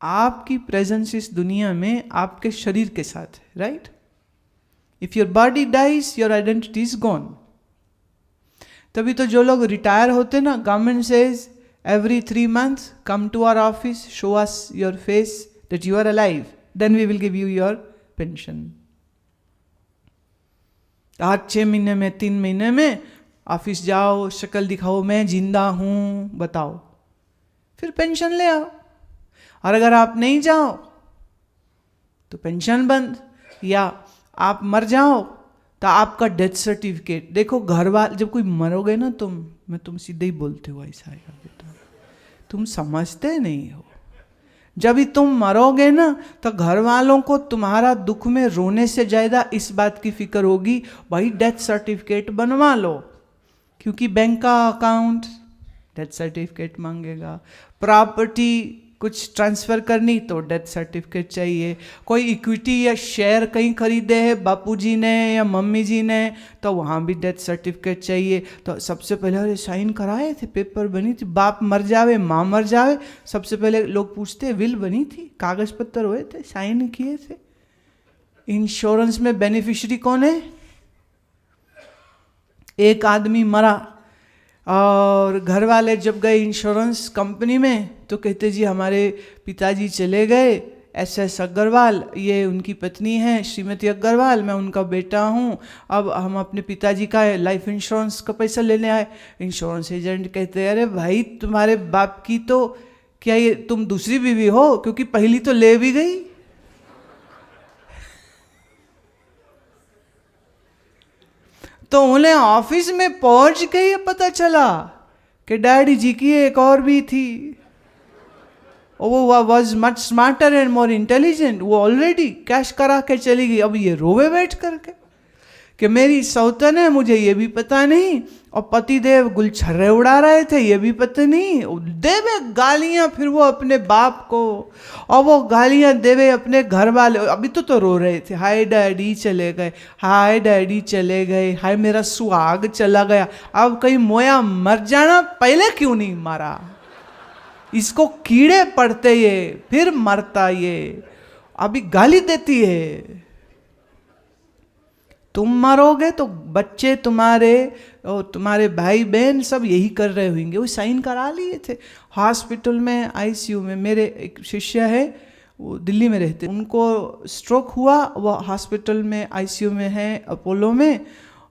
आपकी प्रेजेंस इस दुनिया में आपके शरीर के साथ है, right? If your body dies your identity is gone. तभी तो जो लोग रिटायर होते ना, government says every 3 months come to our office, show us your face that you are alive, then we will give you your pension. 6 महीने में 3 महीने में ऑफिस जाओ, शक्ल दिखाओ, मैं जिंदा हूं, बताओ, फिर पेंशन ले आओ। और अगर आप नहीं जाओ तो पेंशन बंद, या आप मर जाओ तो आपका डेथ सर्टिफिकेट देखो। घर वाले जब कोई मरोगे ना, तुम सीधे ही बोलते हो ऐसा है बेटा, तुम समझते नहीं हो। जब भी तुम मरोगे ना तो घर वालों को तुम्हारा दुख में रोने से ज्यादा इस बात की फिक्र होगी, भाई डेथ सर्टिफिकेट बनवा लो, क्योंकि बैंक का अकाउंट डेथ सर्टिफिकेट मांगेगा, प्रॉपर्टी कुछ ट्रांसफर करनी तो डेथ सर्टिफिकेट चाहिए, कोई इक्विटी या शेयर कहीं खरीदे है बापूजी ने या मम्मी जी ने तो वहाँ भी डेथ सर्टिफिकेट चाहिए। तो सबसे पहले अरे साइन कराए थे, पेपर बनी थी, बाप मर जावे माँ मर जावे, सबसे पहले लोग पूछते विल बनी थी, कागज पत्तर हुए थे, साइन किए थे। इंश्योरेंस में बेनिफिशियरी कौन है? एक आदमी मरा और घर वाले जब गए इंश्योरेंस कंपनी में तो कहते जी हमारे पिताजी चले गए, SS अग्रवाल, ये उनकी पत्नी है श्रीमती अग्रवाल, मैं उनका बेटा हूँ, अब हम अपने पिताजी का लाइफ इंश्योरेंस का पैसा लेने आए। इंश्योरेंस एजेंट कहते अरे भाई तुम्हारे बाप की तो क्या ये तुम दूसरी बीवी हो, क्योंकि पहली तो ले भी गई। तो उन्हें ऑफिस में पहुंच के ये पता चला कि डैडी जी की एक और भी थी, वो was much smarter and more intelligent, वो ऑलरेडी कैश करा के चली गई। अब ये रोवे बैठ करके कि मेरी सौतन है, मुझे ये भी पता नहीं, और पतिदेव गुलछर्रे उड़ा रहे थे ये भी पता नहीं, देवे गालियां फिर वो अपने बाप को, और वो गालियां देवे अपने घर वाले। अभी तो रो रहे थे, हाय डैडी चले गए, हाय डैडी चले गए, हाय मेरा सुहाग चला गया। अब कहीं मोया मर जाना, पहले क्यों नहीं मारा? इसको कीड़े पड़ते ये, फिर मरता ये, अभी गाली देती है। तुम मरोगे तो बच्चे तुम्हारे और तुम्हारे भाई बहन सब यही कर रहे होंगे। वो साइन करा लिए थे हॉस्पिटल में, ICU में। मेरे एक शिष्य है, वो दिल्ली में रहते, उनको स्ट्रोक हुआ, वो हॉस्पिटल में ICU में है अपोलो में।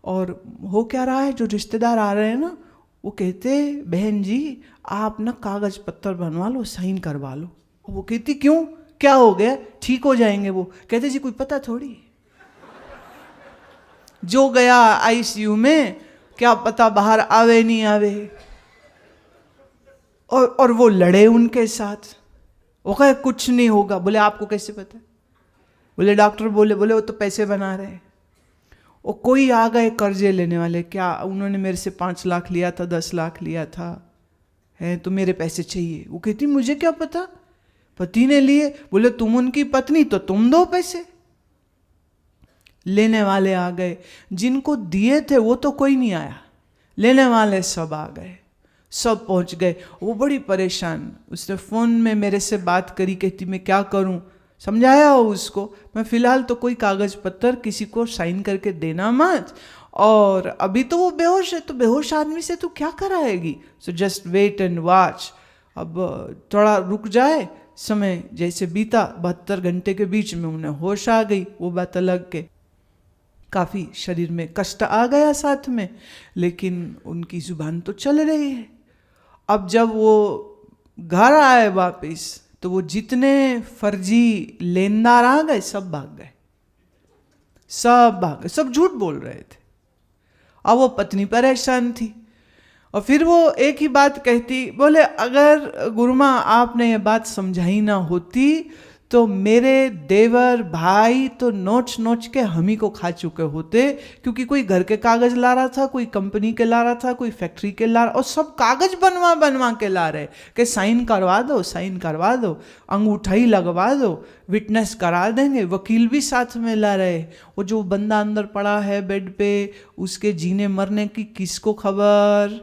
और हो क्या रहा है, जो रिश्तेदार आ रहे हैं ना, वो कहते बहन जी आप ना कागज पत्तर बनवा लो, साइन करवा लो। वो कहती क्यों, क्या हो गया, ठीक हो जाएंगे। वो कहते जी कोई पता थोड़ी, जो गया ICU में क्या पता बाहर आवे नहीं आवे। और वो लड़े उनके साथ, वो कहे कुछ नहीं होगा। बोले आपको कैसे पता? बोले डॉक्टर बोले वो तो पैसे बना रहे। वो कोई आ गए कर्जे लेने वाले, क्या उन्होंने मेरे से 5 लाख लिया था, 10 लाख लिया था, है तो मेरे पैसे चाहिए। वो कहती मुझे क्या पता, पति ने लिए। बोले तुम उनकी पत्नी तो तुम दो पैसे। लेने वाले आ गए, जिनको दिए थे वो तो कोई नहीं आया, लेने वाले सब आ गए, सब पहुंच गए। वो बड़ी परेशान, उसने फ़ोन में मेरे से बात करी, कहती मैं क्या करूं। समझाया हो उसको, मैं फ़िलहाल तो कोई कागज़ पत्तर किसी को साइन करके देना मत, और अभी तो वो बेहोश है, तो बेहोश आदमी से तू क्या कराएगी, so just wait and watch. अब थोड़ा रुक जाए, समय जैसे बीता 72 घंटे के बीच में उन्हें होश आ गई। वो बात अलग के, काफ़ी शरीर में कष्ट आ गया साथ में, लेकिन उनकी जुबान तो चल रही है। अब जब वो घर आए वापस, तो वो जितने फर्जी लेनदार आ गए सब भाग गए, सब भाग गए, सब झूठ बोल रहे थे। अब वो पत्नी परेशान थी, और फिर वो एक ही बात कहती, बोले अगर गुरुमा आपने ये बात समझाई ना होती तो मेरे देवर भाई तो नोच नोच के हम ही को खा चुके होते, क्योंकि कोई घर के कागज ला रहा था, कोई कंपनी के ला रहा था, कोई फैक्ट्री के ला रहा, और सब कागज बनवा बनवा के ला रहे कि साइन करवा दो, साइन करवा दो, अंगूठा ही लगवा दो, विटनेस करा देंगे, वकील भी साथ में ला रहे। वो जो बंदा अंदर पड़ा है बेड पे, उसके जीने मरने की किसको खबर।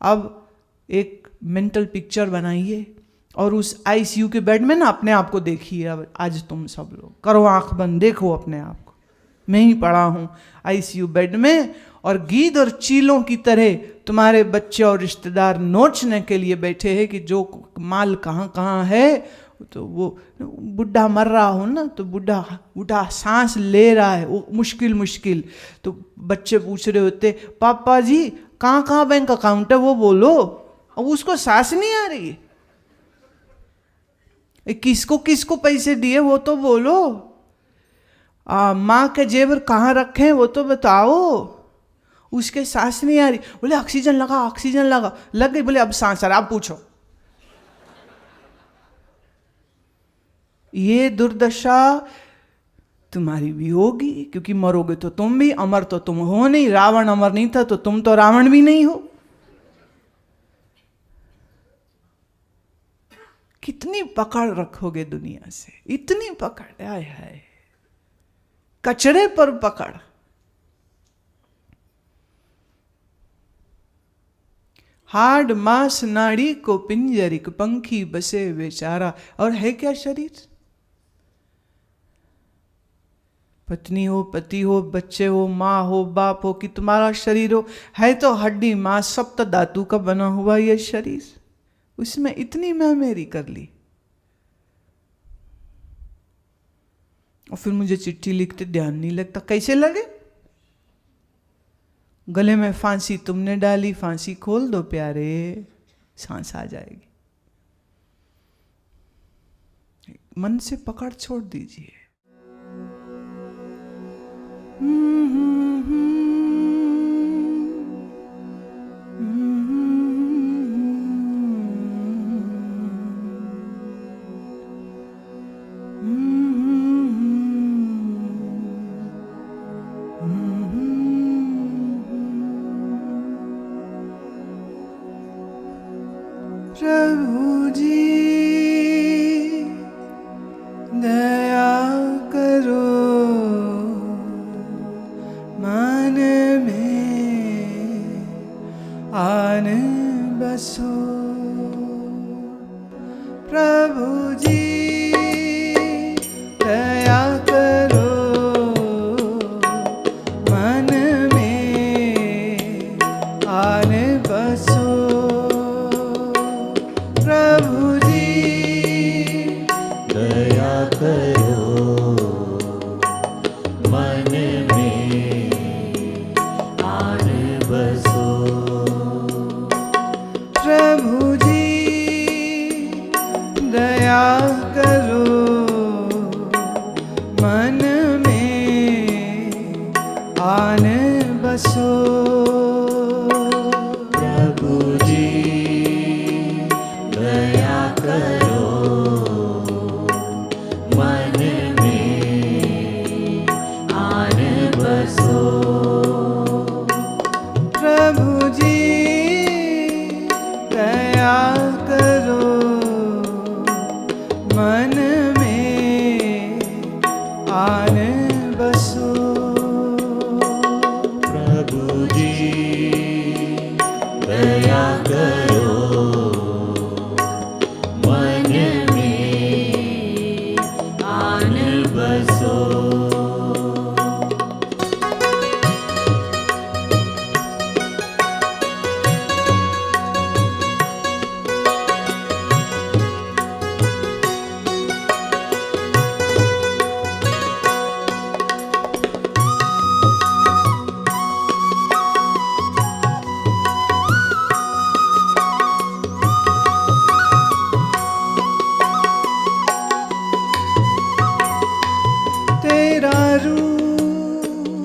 अब एक मेंटल पिक्चर बनाइए, और उस आईसीयू के बेड में ना अपने आप को देखिए। अब आज तुम सब लोग करो आंख बंद, देखो अपने आप को। मैं ही पड़ा हूँ आईसीयू बेड में और गीद और चीलों की तरह तुम्हारे बच्चे और रिश्तेदार नोचने के लिए बैठे हैं कि जो माल कहाँ कहाँ है। तो वो बुढ़ा मर रहा हो ना, तो बुढ़ा सांस ले रहा है वो मुश्किल। तो बच्चे पूछ रहे होते, पापा जी कहाँ कहाँ बैंक अकाउंट है वो बोलो। अब उसको सांस नहीं आ रही, किसको किसको पैसे दिए वो तो बोलो। माँ के जेवर कहाँ रखे हैं वो तो बताओ। उसके सांस नहीं आ रही, बोले ऑक्सीजन लगा, लग गई। बोले अब सांस आ रहा, अब पूछो। ये दुर्दशा तुम्हारी भी होगी, क्योंकि मरोगे तो तुम भी, अमर तो तुम हो नहीं। रावण अमर नहीं था तो तुम तो रावण भी नहीं हो। कितनी पकड़ रखोगे दुनिया से, इतनी पकड़, आय हाय, कचरे पर पकड़। हाड मांस नाड़ी को पिंजरिक पंखी बसे बेचारा। और है क्या शरीर? पत्नी हो, पति हो, बच्चे हो, माँ हो, बाप हो, कि तुम्हारा शरीर हो, है तो हड्डी मांस सप्त धातु का बना हुआ ये शरीर। उसमें इतनी मेरी कर ली। और फिर मुझे चिट्ठी लिखते ध्यान नहीं लगता। कैसे लगे? गले में फांसी तुमने डाली, फांसी खोल दो प्यारे, सांस आ जाएगी। मन से पकड़ छोड़ दीजिए। प्रभु जी दया करो, मन में आन बसो। प्रभु जी दया करो, मन में आन बसो। प्रभु जी दया करो, मन में आन बसो। प्रभु जी दया करो, मन में आन बसो। प्रभु जी दया करो, मन में आन बसो। प्रभु जी दया करो, मन में आन बसो। प्रभु जी दया करो, मन में आन बसो। तेरा रूप,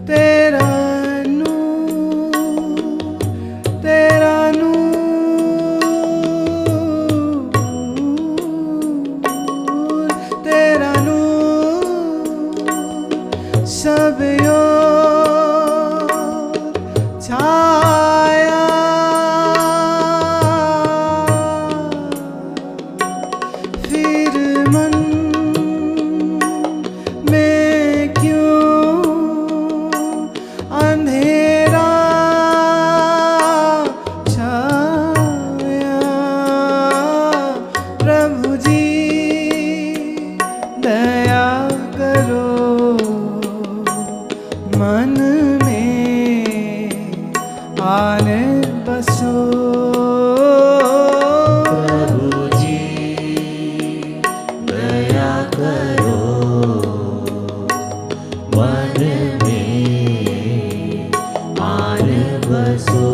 तेरा नूर, तेरा नूर, तेरा नूर सब ओर छाया। फिर मन में क्यों अंधेरा छाया। मन में आने बसो। प्रभु जी दया करो, मन में आन बसो।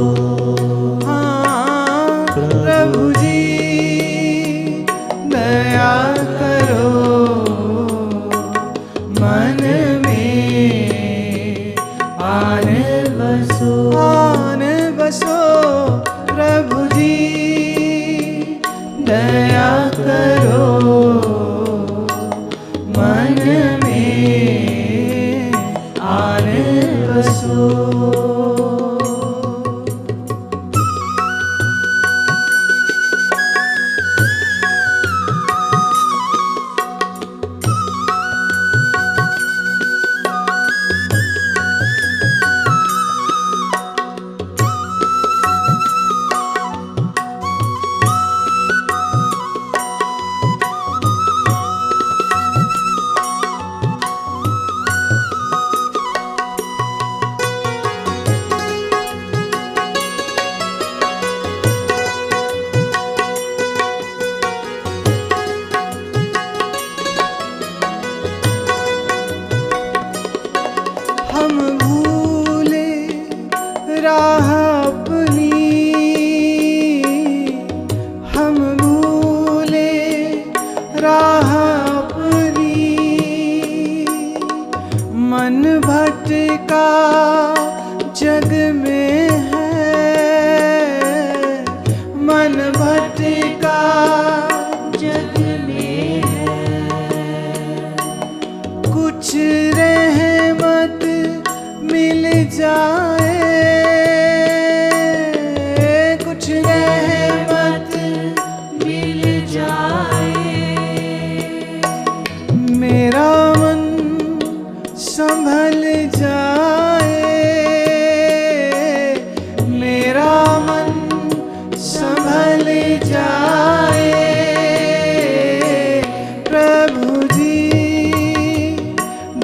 हाँ प्रभु जी दया करो, मन में आने बसो। आने बसो। प्रभु जी दया करो, मन में आने बसो। हम भूले राह अपनी, हम भूले राह अपनी, मन भटका जग में है, मन भटका जग में कुछ रहमत मिल जाए, कुछ रहमत मिल जाए। मेरा मन संभल जाए, मेरा मन संभल जाए। प्रभु जी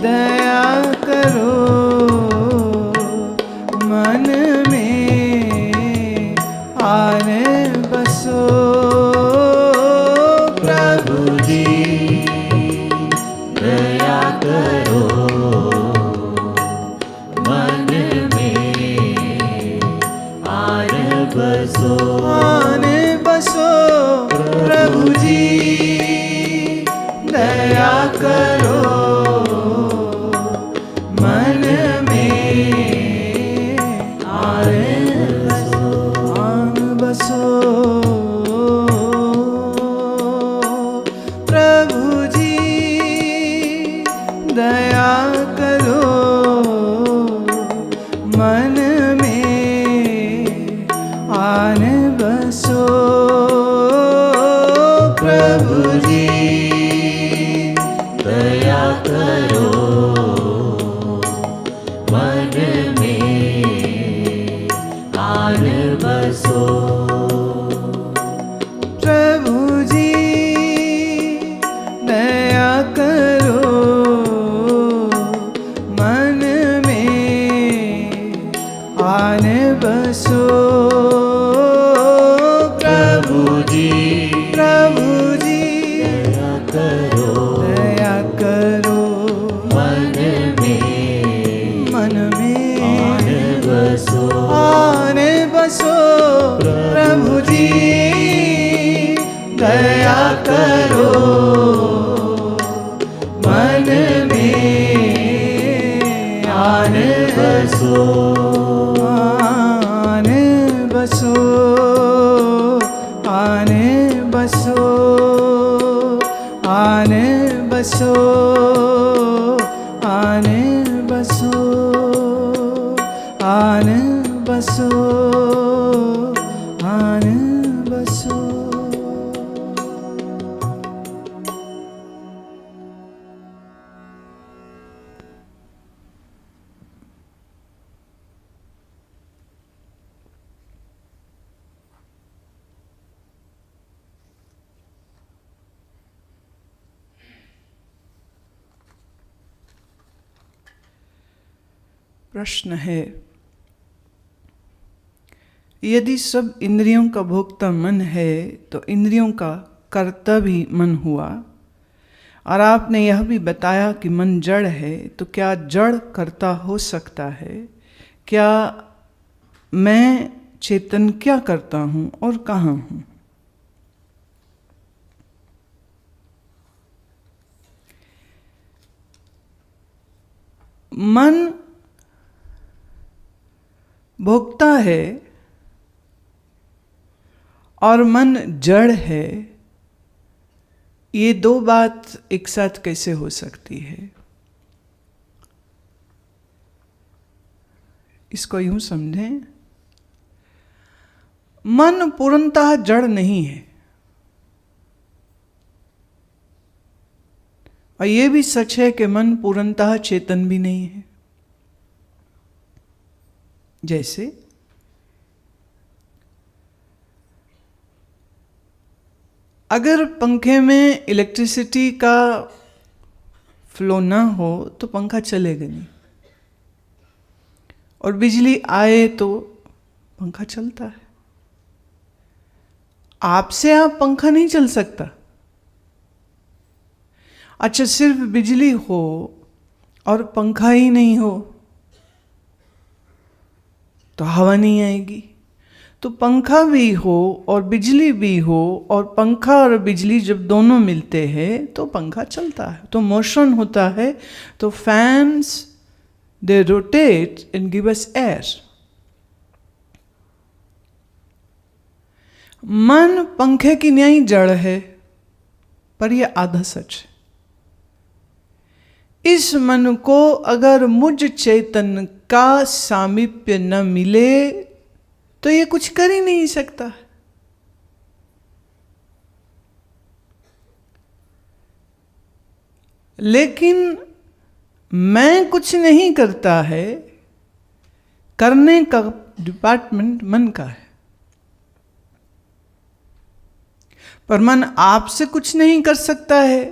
दया करो, मन में आने बसो। प्रभु जी दया करो, मन में आन बसो। आने बसो। प्रभु जी दया करो, मन में आने बसो। आन बसो। प्रभु जी दया करो, मन में आने बसो। प्रभु जी दया करो, मन में आन बसो। प्रभु जी दया करो, मन में आने बसो। प्रभु जी प्रभु जी दया करो, दया करो, मन में आन बसो। आने बसो। प्रभु जी दया करो, मन में आने बसो। आने बसो, आने बसो, आने बसो, आने बसो, आने बसो, आने बसो। प्रश्न है, यदि सब इंद्रियों का भोक्ता मन है तो इंद्रियों का कर्ता भी मन हुआ, और आपने यह भी बताया कि मन जड़ है, तो क्या जड़ कर्ता हो सकता है? क्या मैं चेतन क्या करता हूँ और कहाँ हूँ? मन भोक्ता है और मन जड़ है, ये दो बात एक साथ कैसे हो सकती है? इसको यूं समझें, मन पूर्णतः जड़ नहीं है, और यह भी सच है कि मन पूर्णतः चेतन भी नहीं है। जैसे अगर पंखे में इलेक्ट्रिसिटी का फ्लो ना हो तो पंखा चलेगा नहीं, और बिजली आए तो पंखा चलता है। आपसे आप पंखा नहीं चल सकता। अच्छा, सिर्फ बिजली हो और पंखा ही नहीं हो तो हवा नहीं आएगी। तो पंखा भी हो और बिजली भी हो, और पंखा और बिजली जब दोनों मिलते हैं तो पंखा चलता है, तो मोशन होता है। तो fans they rotate and give us air. मन पंखे की न्याय जड़ है, पर यह आधा सच है। इस मन को अगर मुझ चेतन का सामीप्य न मिले तो ये कुछ कर ही नहीं सकता। लेकिन मैं कुछ नहीं करता है, करने का डिपार्टमेंट मन का है। पर मन आपसे कुछ नहीं कर सकता है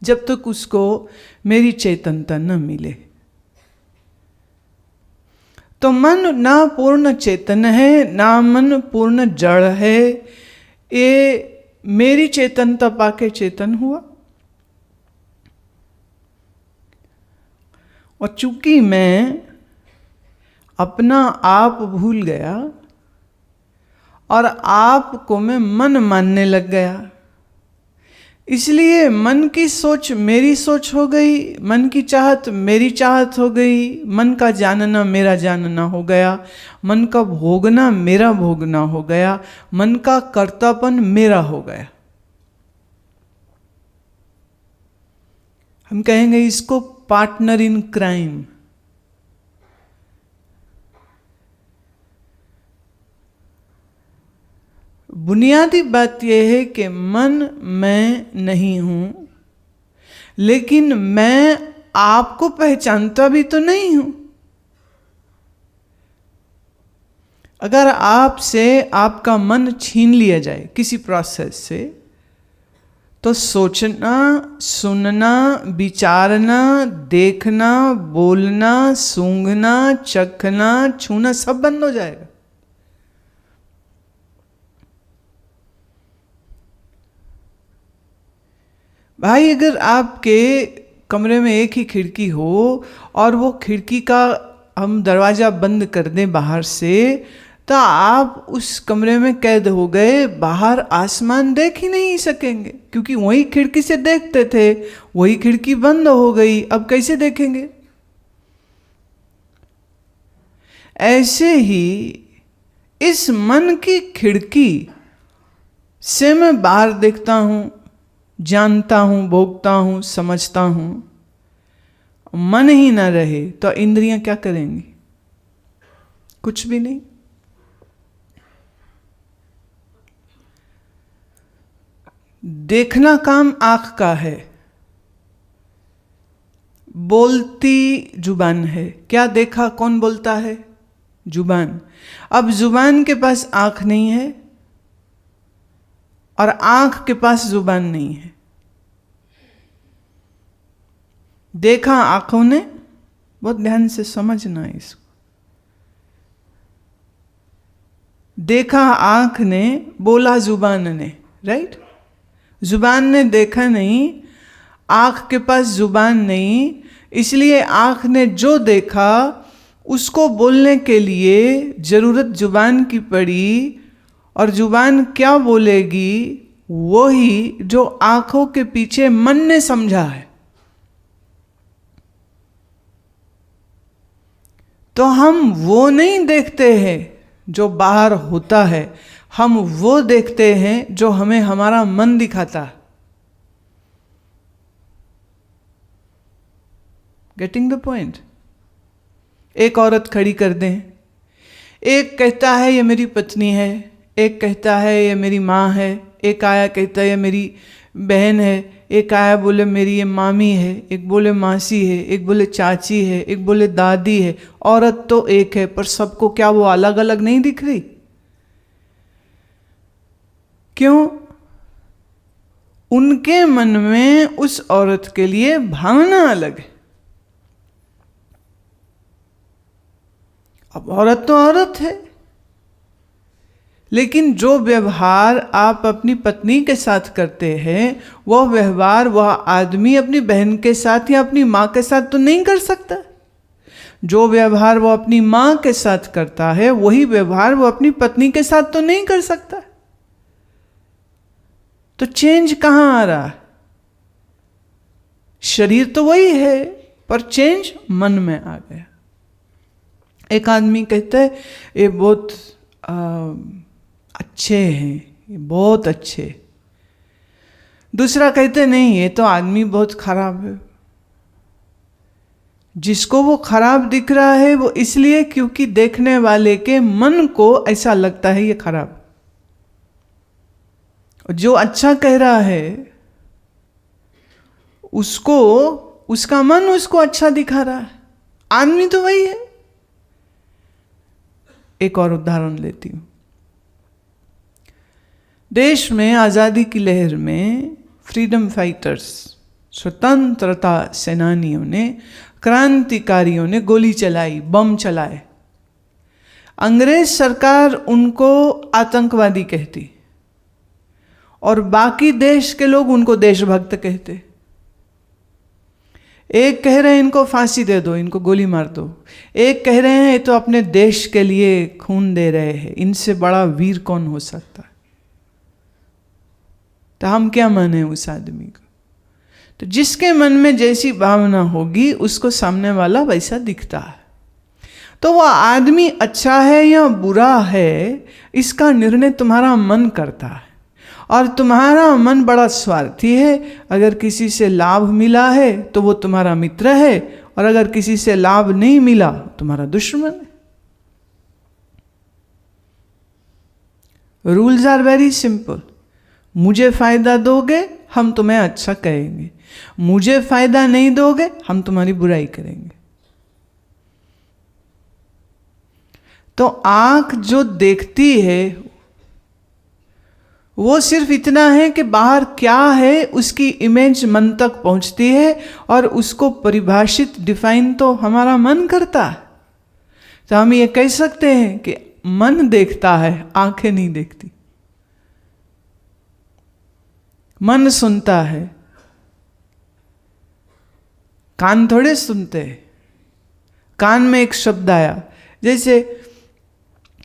जब तक उसको मेरी चेतनता न मिले। तो मन ना पूर्ण चेतन है, ना मन पूर्ण जड़ है। ये मेरी चेतनता पाके चेतन हुआ, और चूंकि मैं अपना आप भूल गया और आप को मैं मन मानने लग गया, इसलिए मन की सोच मेरी सोच हो गई, मन की चाहत मेरी चाहत हो गई, मन का जानना मेरा जानना हो गया, मन का भोगना मेरा भोगना हो गया, मन का कर्तापन मेरा हो गया। हम कहेंगे इसको पार्टनर इन क्राइम। बुनियादी बात यह है कि मन मैं नहीं हूं, लेकिन मैं आपको पहचानता भी तो नहीं हूं। अगर आपसे आपका मन छीन लिया जाए किसी प्रोसेस से, तो सोचना, सुनना, विचारना, देखना, बोलना, सूंघना, चखना, छूना सब बंद हो जाएगा। भाई, अगर आपके कमरे में एक ही खिड़की हो और वो खिड़की का हम दरवाज़ा बंद कर दें बाहर से, तो आप उस कमरे में कैद हो गए, बाहर आसमान देख ही नहीं सकेंगे, क्योंकि वही खिड़की से देखते थे, वही खिड़की बंद हो गई, अब कैसे देखेंगे? ऐसे ही इस मन की खिड़की से मैं बाहर देखता हूं, जानता हूं, भोगता हूं, समझता हूं। मन ही ना रहे तो इंद्रियां क्या करेंगी? कुछ भी नहीं। देखना काम आंख का है, बोलती जुबान है। क्या देखा? कौन बोलता है? जुबान। अब जुबान के पास आंख नहीं है और आंख के पास जुबान नहीं है। देखा आंखों ने, बहुत ध्यान से समझना है इसको। देखा आंख ने, बोला जुबान ने, राइट? जुबान ने देखा नहीं, आंख के पास जुबान नहीं, इसलिए आंख ने जो देखा उसको बोलने के लिए जरूरत जुबान की पड़ी। और जुबान क्या बोलेगी? वो ही जो आंखों के पीछे मन ने समझा है। तो हम वो नहीं देखते हैं जो बाहर होता है, हम वो देखते हैं जो हमें हमारा मन दिखाता है। Getting the point? एक औरत खड़ी कर दें, एक कहता है ये मेरी पत्नी है, एक कहता है ये मेरी माँ है, एक आया कहता है ये मेरी बहन है, एक आया बोले मेरी ये मामी है, एक बोले मासी है, एक बोले चाची है, एक बोले दादी है। औरत तो एक है, पर सबको क्या वो अलग अलग नहीं दिख रही? क्यों? उनके मन में उस औरत के लिए भावना अलग है। अब औरत तो औरत है, लेकिन जो व्यवहार आप अपनी पत्नी के साथ करते हैं, वह व्यवहार वह आदमी अपनी बहन के साथ या अपनी माँ के साथ तो नहीं कर सकता। जो व्यवहार वो अपनी माँ के साथ करता है, वही व्यवहार वो अपनी पत्नी के साथ तो नहीं कर सकता। तो चेंज कहाँ आ रहा है? शरीर तो वही है, पर चेंज मन में आ गया। एक आदमी कहता है ये बहुत अच्छे हैं, ये बहुत अच्छे। दूसरा कहते नहीं, ये तो आदमी बहुत खराब है। जिसको वो खराब दिख रहा है वो इसलिए क्योंकि देखने वाले के मन को ऐसा लगता है ये खराब। और जो अच्छा कह रहा है उसको, उसका मन उसको अच्छा दिखा रहा है। आदमी तो वही है। एक और उदाहरण लेती हूं। देश में आजादी की लहर में फ्रीडम फाइटर्स, स्वतंत्रता सेनानियों ने, क्रांतिकारियों ने गोली चलाई, बम चलाए। अंग्रेज सरकार उनको आतंकवादी कहती और बाकी देश के लोग उनको देशभक्त कहते। एक कह रहे हैं इनको फांसी दे दो, इनको गोली मार दो। एक कह रहे हैं ये तो अपने देश के लिए खून दे रहे हैं, इनसे बड़ा वीर कौन हो सकता है। तो हम क्या माने उस आदमी को? तो जिसके मन में जैसी भावना होगी उसको सामने वाला वैसा दिखता है। तो वह आदमी अच्छा है या बुरा है, इसका निर्णय तुम्हारा मन करता है। और तुम्हारा मन बड़ा स्वार्थी है। अगर किसी से लाभ मिला है तो वो तुम्हारा मित्र है, और अगर किसी से लाभ नहीं मिला तुम्हारा दुश्मन है। Rules are very simple. मुझे फायदा दोगे हम तुम्हें अच्छा कहेंगे, मुझे फायदा नहीं दोगे हम तुम्हारी बुराई करेंगे। तो आंख जो देखती है वो सिर्फ इतना है कि बाहर क्या है उसकी इमेज मन तक पहुंचती है, और उसको परिभाषित, डिफाइन तो हमारा मन करता है। तो हम ये कह सकते हैं कि मन देखता है, आंखें नहीं देखती। मन सुनता है, कान थोड़े सुनते हैं। कान में एक शब्द आया, जैसे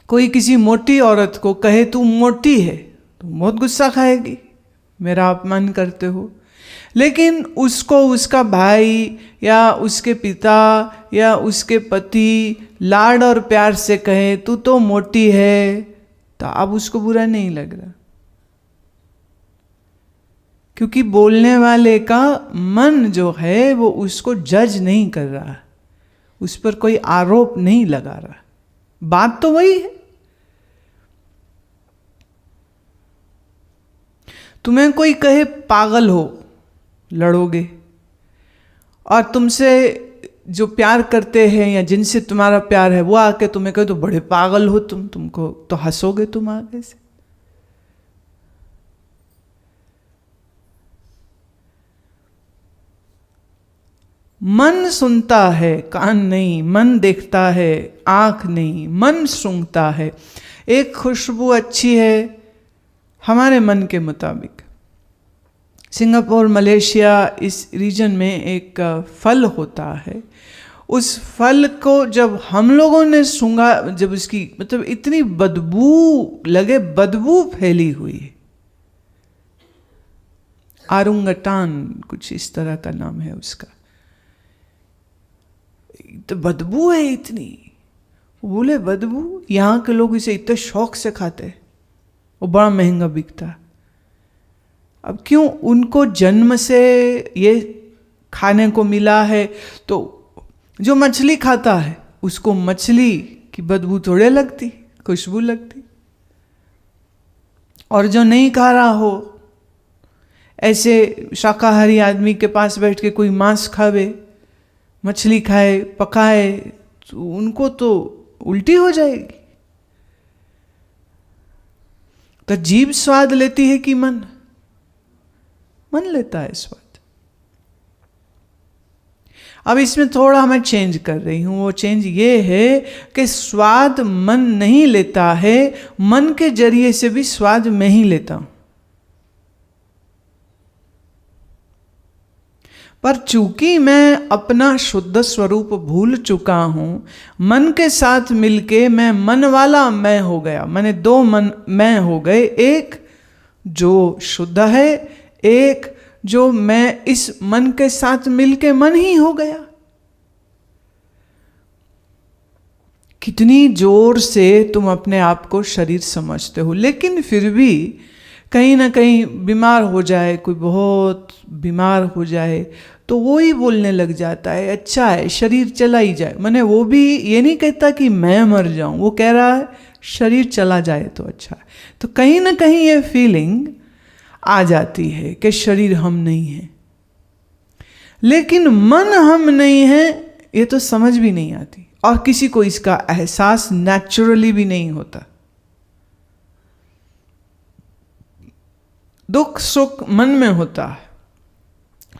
कोई किसी मोटी औरत को कहे तू मोटी है तो बहुत गुस्सा खाएगी, मेरा अपमान करते हो। लेकिन उसको उसका भाई या उसके पिता या उसके पति लाड और प्यार से कहे तू तो मोटी है, तो अब उसको बुरा नहीं लग रहा, क्योंकि बोलने वाले का मन जो है वो उसको जज नहीं कर रहा, उस पर कोई आरोप नहीं लगा रहा। बात तो वही है। तुम्हें कोई कहे पागल हो, लड़ोगे, और तुमसे जो प्यार करते हैं या जिनसे तुम्हारा प्यार है वो आके तुम्हें कहे तो बड़े पागल हो तुम, तुमको तो हंसोगे तुम आगे से। मन सुनता है, कान नहीं, मन देखता है, आँख नहीं, मन सूंघता है। एक खुशबू अच्छी है हमारे मन के मुताबिक। सिंगापुर, मलेशिया, इस रीजन में एक फल होता है, उस फल को जब हम लोगों ने सूंघा, जब उसकी मतलब इतनी बदबू लगे, बदबू फैली हुई है। आरुंगटान कुछ इस तरह का नाम है उसका। तो बदबू है इतनी, बोले बदबू, यहाँ के लोग इसे इतने शौक से खाते, वो बड़ा महंगा बिकता। अब क्यों? उनको जन्म से ये खाने को मिला है। तो जो मछली खाता है उसको मछली की बदबू थोड़े लगती, खुशबू लगती। और जो नहीं खा रहा हो, ऐसे शाकाहारी आदमी के पास बैठ के कोई मांस खावे, मछली खाए, पकाए, तो उनको तो उल्टी हो जाएगी। तो जीभ स्वाद लेती है कि मन? मन लेता है स्वाद। अब इसमें थोड़ा मैं चेंज कर रही हूं। वो चेंज ये है कि स्वाद मन नहीं लेता है, मन के जरिए से भी स्वाद मैं ही लेता हूं। पर चूंकि मैं अपना शुद्ध स्वरूप भूल चुका हूं, मन के साथ मिलके मैं मन वाला मैं हो गया। मैंने दो मन मैं हो गए, एक जो शुद्ध है, एक जो मैं इस मन के साथ मिलके मन ही हो गया। कितनी जोर से तुम अपने आप को शरीर समझते हो, लेकिन फिर भी कहीं ना कहीं बीमार हो जाए, कोई बहुत बीमार हो जाए, तो वो ही बोलने लग जाता है अच्छा है शरीर चला ही जाए। मैंने वो भी ये नहीं कहता कि मैं मर जाऊं, वो कह रहा है शरीर चला जाए तो अच्छा है। तो कहीं ना कहीं ये फीलिंग आ जाती है कि शरीर हम नहीं है, लेकिन मन हम नहीं है, ये तो समझ भी नहीं आती। और किसी को इसका एहसास नेचुरली भी नहीं होता। दुख सुख मन में होता है,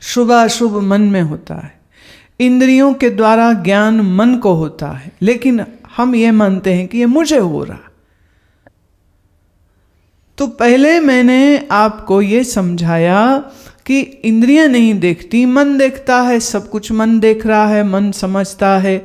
शुभ अशुभ मन में होता है, इंद्रियों के द्वारा ज्ञान मन को होता है, लेकिन हम ये मानते हैं कि ये मुझे हो रहा। तो पहले मैंने आपको ये समझाया कि इंद्रियां नहीं देखती, मन देखता है, सब कुछ मन देख रहा है, मन समझता है।